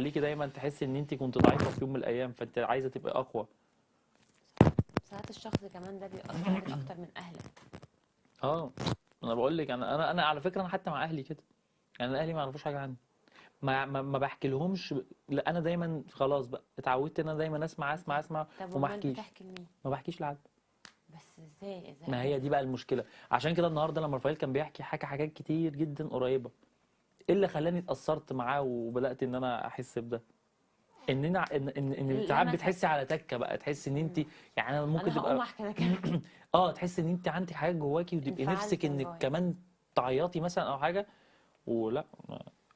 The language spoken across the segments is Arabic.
بتخليكي دايما تحسي ان انت كنت ضعيفه في يوم من الايام، فانت عايزه تبقى اقوى. ساعات الشخص كمان ده بيأثر عليك اكتر من اهلك. اه انا بقول لك، انا على فكره انا حتى مع اهلي كده. يعني أنا اهلي ما يعرفوش حاجه عني، ما بحكي لهمش لا انا دايما خلاص بقى اتعودت ان انا دايما اسمع اسمع اسمع طب وما امال احكيش. بتحكي لمين؟ ما بحكيش لحد. بس ازاي ما حد هي دي بقى المشكله. عشان كده النهارده لما رفائيل كان بيحكي حكى حاجات كتير جدا قريبه، ايه اللي خلاني اتاثرت معاه وبدات ان انا احس بده؟ اننا ان ساعات بتحسي لمسك. على تكه بقى، تحسي ان انت يعني انا ممكن انا هقوم تبقى احكي انا كمان. اه تحسي ان انت عندك حاجات جواكي وتبقي نفسك انفعلت من انك جوايا. كمان تعيطي مثلا او حاجه، ولا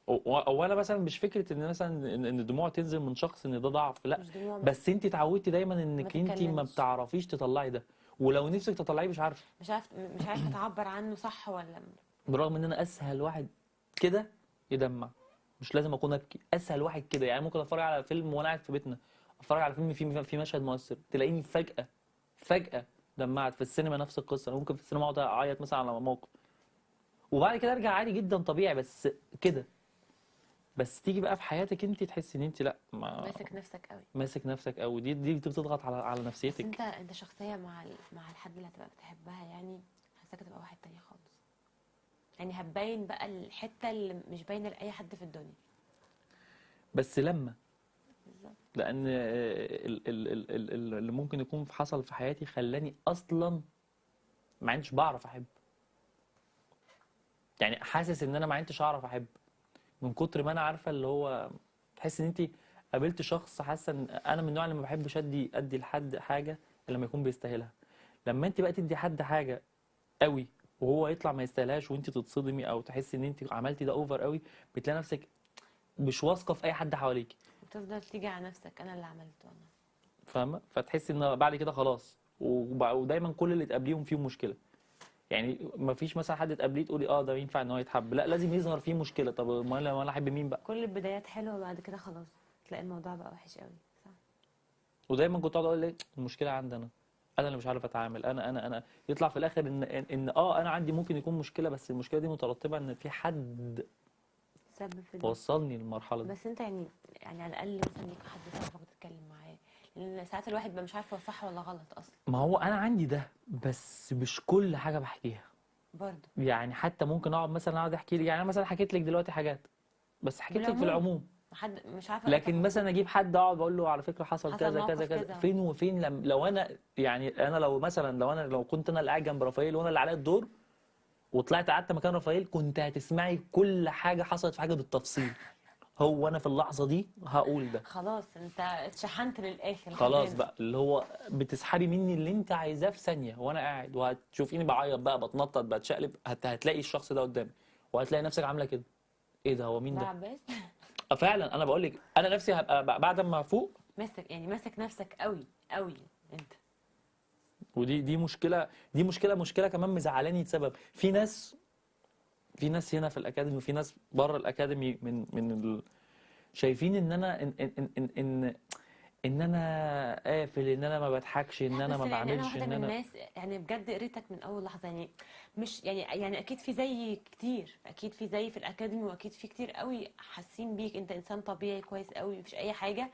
او انا مثلا مش فكره ان مثلا ان الدموع تنزل من شخص ان ده ضعف، لا. مش دموع بس. بس انت اتعودتي دايما ما انك انت ما تتكلمش. بتعرفيش تطلعي ده، ولو نفسك تطلعيه مش عارفه. مش عارفه تعبر عنه صح ولا. بالرغم ان انا اسهل واحد كده يدمع، مش لازم اكون ابكي، اسهل واحد كده. يعني ممكن اتفرج على فيلم وانا قاعد في بيتنا، اتفرج على فيلم فيه مشهد مؤثر، تلاقيني فجأة دمعت. في السينما نفس القصه، انا ممكن في السينما اقعد اعيط مثلا على موقف، وبعد كده ارجع عادي جدا طبيعي، بس كده. بس تيجي بقى في حياتك انت تحسي ان انت لا ماسك نفسك قوي. ماسك نفسك قوي، دي بتضغط على بس نفسيتك. انت شخصيه مع الحد اللي هتبقى بتحبها، يعني حاساك هتبقى واحد تاني خالص. يعني هتبين بقى الحته اللي مش باينه لاي حد في الدنيا. بس لما بالظبط. لان اللي ممكن يكون حصل في حياتي خلاني اصلا ما عدتش بعرف احب. يعني حاسس ان انا ما عدتش اعرف احب من كتر ما انا عارفه اللي هو، تحس ان انت قابلت شخص حاسه ان انا من النوع اللي ما بحبش ادي لحد حاجه الا لما يكون بيستاهلها. لما انت بقى تدي حد حاجه قوي وهو يطلع ما يستاهلهاش وانت تتصدمي او تحسي ان انت عملتي ده اوفر قوي، بتلاقي نفسك مش واثقه في اي حد حواليك. وتفضل تيجي على نفسك، انا اللي عملته انا. فاهمه؟ فتحسي ان بعد كده خلاص، ودايما كل اللي تقابليهم فيهم مشكله. يعني ما فيش مثلا حد تقابليه تقولي اه ده ينفع ان هو يتحب، لا لازم يظهر فيه مشكله. طب ما انا احب مين بقى؟ كل البدايات حلوه، بعد كده خلاص تلاقي الموضوع بقى وحش قوي. صح. ودايما كنت اقعد اقول ليه المشكله عندي انا اللي مش عارف اتعامل، انا يطلع في الاخر ان انا عندي ممكن يكون مشكله، بس المشكله دي مترتبه ان في حد سبب في ده. وصلني للمرحله دي. بس انت يعني على الاقل مثلا ليك حد صاحبك تتكلم معاه، لان ساعات الواحد بقى مش عارف هو صح ولا غلط اصلا. ما هو انا عندي ده، بس مش كل حاجه بحكيها. برضه. يعني حتى ممكن اقعد احكي لك، يعني أنا مثلا حكيت لك دلوقتي حاجات، بس حكيت لك في بالعموم. العموم. حد مش عارفه اقطع لكن مثلا خطوط. اجيب حد اقعد اقول له على فكره حصل حصل كذا كذا موقف كذا، كذا. فين وفين لو انا يعني انا لو مثلا لو كنت انا اللي قاعد جنب رافائيل وانا اللي عليا الدور وطلعت قعدت مكان رافائيل، كنت هتسمعي كل حاجه حصلت في حاجه بالتفصيل. هو انا في اللحظه دي هقول ده. خلاص انت اتشحنت للاخر لحد خلاص هنا. بقى اللي هو بتسحبي مني اللي انت عايزاه في ثانيه وانا قاعد، وهتشوفيني بعيط بقى بتنطط بتشقلب، هتلاقي الشخص ده قدامي وهتلاقي نفسك عامله كده. ايه ده؟ هو مين ده ده؟ عباس. فعلا انا بقول لك انا نفسي هبقى بعد ما افوق. ماسك نفسك قوي قوي انت. ودي مشكله، مشكله كمان مزعلاني لسبب في ناس هنا في الاكاديمي وفي ناس بره الاكاديمي شايفين ان انا ان انا قافل، ان انا ما بضحكش، ان لا انا بس ما يعني انا بعملش، واحده ان من انا الناس، يعني بجد قريتك من اول لحظه يعني. مش يعني اكيد في زي كتير، اكيد في زي في الاكاديمي، واكيد في كتير قوي حاسين بيك انت انسان طبيعي كويس قوي مفيش اي حاجه.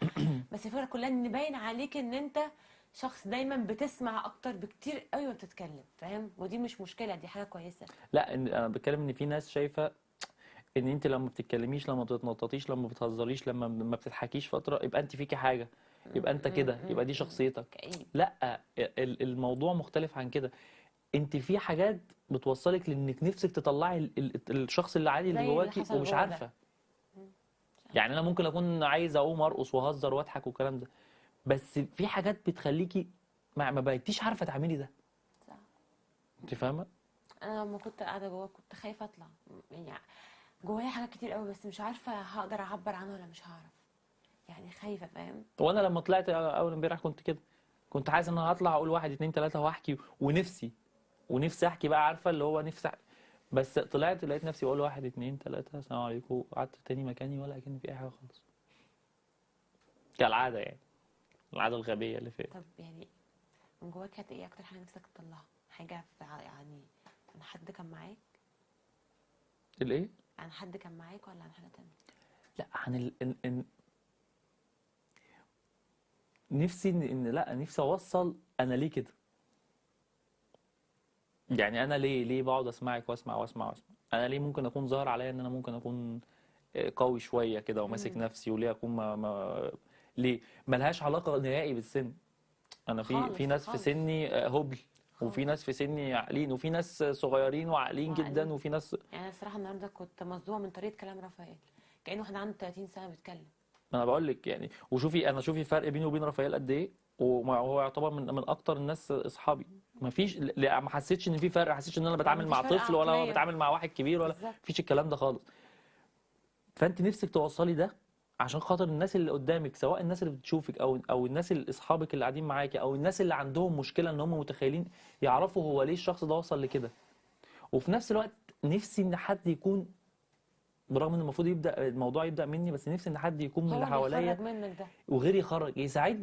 بس الفكره كلها ان باين عليك ان انت شخص دايما بتسمع اكتر بكتير قوي ما بتتكلم، فاهم؟ ودي مش مشكله، دي حاجه كويسه. لا انا بتكلم ان في ناس شايفه ان انت لما بتتكلميش، لما بتتنططيش، لما بتهزريش، لما ما بتضحكيش فتره، يبقى انت فيكي حاجه، يبقى انت كده، يبقى دي شخصيتك. كئيب. لا الموضوع مختلف عن كده. انت في حاجات بتوصلك لانك نفسك تطلعي الشخص اللي عادي اللي زي اللي جواكي حصل ومش جوه ده. عارفه. يعني انا ممكن اكون عايز اقوم ارقص واهزر واضحك والكلام ده، بس في حاجات بتخليكي ما بقيتيش عارفه تعملي ده. صح. انت فاهمه؟ انا لما كنت قاعده جوه كنت خايفه اطلع. يعني جوايا حاجات كتير قوي بس مش عارفه هقدر اعبر عنها ولا مش هعرف. يعني خايفه، فاهم؟ وانا لما طلعت اول امبارح كنت كده، كنت حاسس ان انا هطلع اقول واحد اتنين تلاته واحكي ونفسي احكي بقى، عارفه اللي هو نفسي أحكي. بس طلعت لقيت نفسي بقول واحد اتنين تلاته السلام عليكم، قعدت تاني مكاني ولا كان في اي حاجه خالص، كالعاده يعني، العاده الغبيه اللي فيا. طب يعني من جواك كانت ايه اكتر حاجه نفسك تطلعها؟ حاجه يعني عن حد كان معاك؟ الايه؟ عن حد كان معاك ولا عن حاجه تانية؟ لا عن نفسي لا، نفسي اوصل انا ليه كده. يعني انا ليه بقعد اسمعك واسمع واسمع واسمع. انا ليه ممكن اكون ظاهر عليا ان انا ممكن اكون قوي شويه كده وماسك مم. نفسي، وليه اكون ليه ملهاش علاقه نهائي بالسن. انا في خالص ناس في خالص سني هبل، وفي خالص. ناس في سني عاقلين، وفي ناس صغيرين وعاقلين جدا، وعقلي وفي ناس. يعني. أنا الصراحة النهاردة كنت مصدومة من طريقة كلام رافائيل، كأنه واحد عنده 30 سنة بيتكلم. ما انا بقول لك يعني، وشوفي انا شوفي الفرق بيني وبين رافائيل قد ايه، وهو يعتبر من اكتر الناس اصحابي. ما فيش، لا، ما حسيتش ان في فرق، ما حسيتش ان انا لا بتعامل مفيش مع فرق طفل ولا هو عقلية. بيتعامل مع واحد كبير، ولا بالظبط. فيش الكلام ده خالص. فانت نفسك توصلي ده عشان خاطر الناس اللي قدامك، سواء الناس اللي بتشوفك او الناس اللي اصحابك اللي قاعدين معاكي، او الناس اللي عندهم مشكله ان هم متخيلين، يعرفوا هو ليه الشخص ده وصل لكده. وفي نفس الوقت نفسي ان حد يكون، برغم ان المفروض الموضوع يبدا مني، بس نفسي ان حد يكون من هو اللي اللي حواليا يخرج منك ده. وغير يخرج يساعدني.